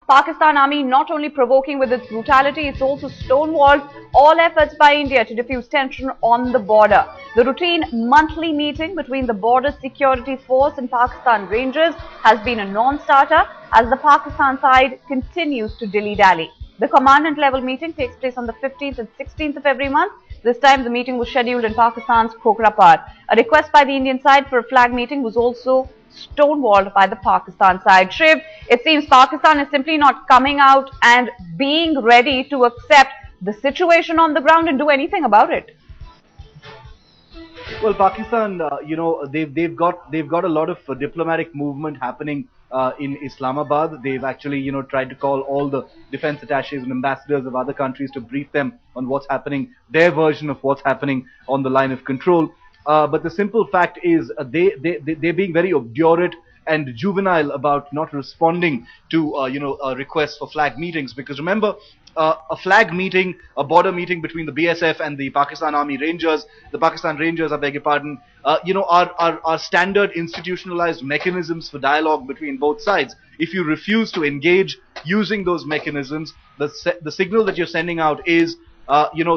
Pakistan Army not only provoking with its brutality, it's also stonewalled all efforts by India to diffuse tension on the border. The routine monthly meeting between the Border Security Force and Pakistan Rangers has been a non-starter as the Pakistan side continues to dilly-dally. The commandant level meeting takes place on the 15th and 16th of every month. This time the meeting was scheduled in Pakistan's Khokrapar. A request by the Indian side for a flag meeting was also stonewalled by the Pakistan side. Shiv, it seems Pakistan is simply not coming out and being ready to accept the situation on the ground and do anything about it. Well, Pakistan, they've got a lot of diplomatic movement happening in Islamabad. They've actually, tried to call all the defense attaches and ambassadors of other countries to brief them on what's happening, their version of what's happening on the line of control. But the simple fact is, they're being very obdurate and juvenile about not responding to requests for flag meetings. Because remember, a flag meeting, a border meeting between the BSF and the Pakistan Army Rangers, the Pakistan Rangers, I beg your pardon, are standard institutionalized mechanisms for dialogue between both sides. If you refuse to engage using those mechanisms, the signal that you're sending out is,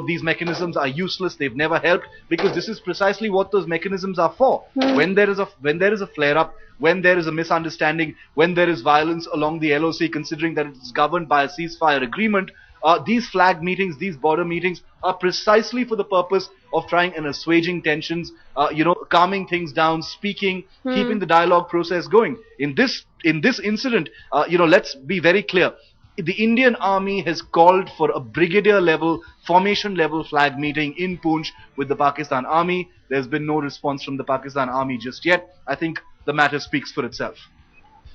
these mechanisms are useless. They've never helped, because this is precisely what those mechanisms are for. When there is a flare-up, when there is a misunderstanding, when there is violence along the LOC, considering that it is governed by a ceasefire agreement, these flag meetings, these border meetings are precisely for the purpose of trying and assuaging tensions, calming things down, speaking, keeping the dialogue process going. In this incident, let's be very clear. The Indian Army has called for a brigadier level, formation level flag meeting in Poonch with the Pakistan Army. There's been no response from the Pakistan Army just yet. I think the matter speaks for itself.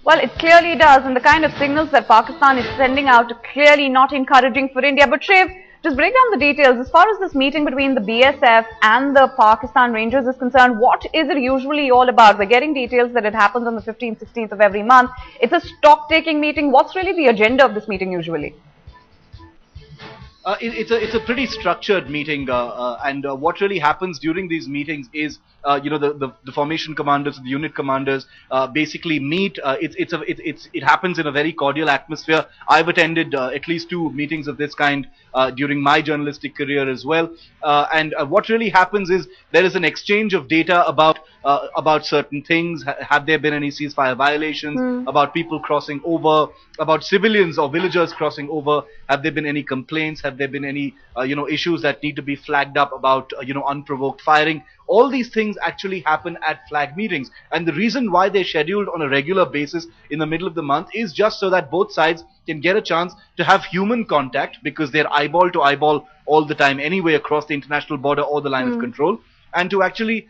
Well, it clearly does, and the kind of signals that Pakistan is sending out are clearly not encouraging for India. But Shiv, just break down the details. As far as this meeting between the BSF and the Pakistan Rangers is concerned, what is it usually all about? We're getting details that it happens on the 15th, 16th of every month. It's a stock-taking meeting. What's really the agenda of this meeting usually? It's a pretty structured meeting, and what really happens during these meetings is, the formation commanders, the unit commanders, basically meet. It happens in a very cordial atmosphere. I've attended at least 2 meetings of this kind during my journalistic career as well. And what really happens is there is an exchange of data about certain things. Have there been any ceasefire violations? About people crossing over? About civilians or villagers crossing over? Have there been any complaints? Have there been any issues that need to be flagged up about unprovoked firing? All these things actually happen at flag meetings, and the reason why they're scheduled on a regular basis in the middle of the month is just so that both sides can get a chance to have human contact, because they're eyeball to eyeball all the time anyway across the international border or the line of control, and to actually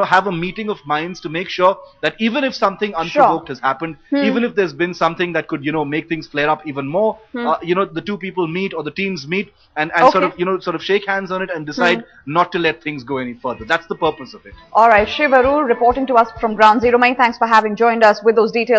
have a meeting of minds to make sure that even if something unprovoked has happened, even if there's been something that could make things flare up even more, the two people meet, or the teams meet, and sort of shake hands on it and decide not to let things go any further. That's the purpose of it. All right, Shiv Arur reporting to us from Ground Zero. Many thanks for having joined us with those details.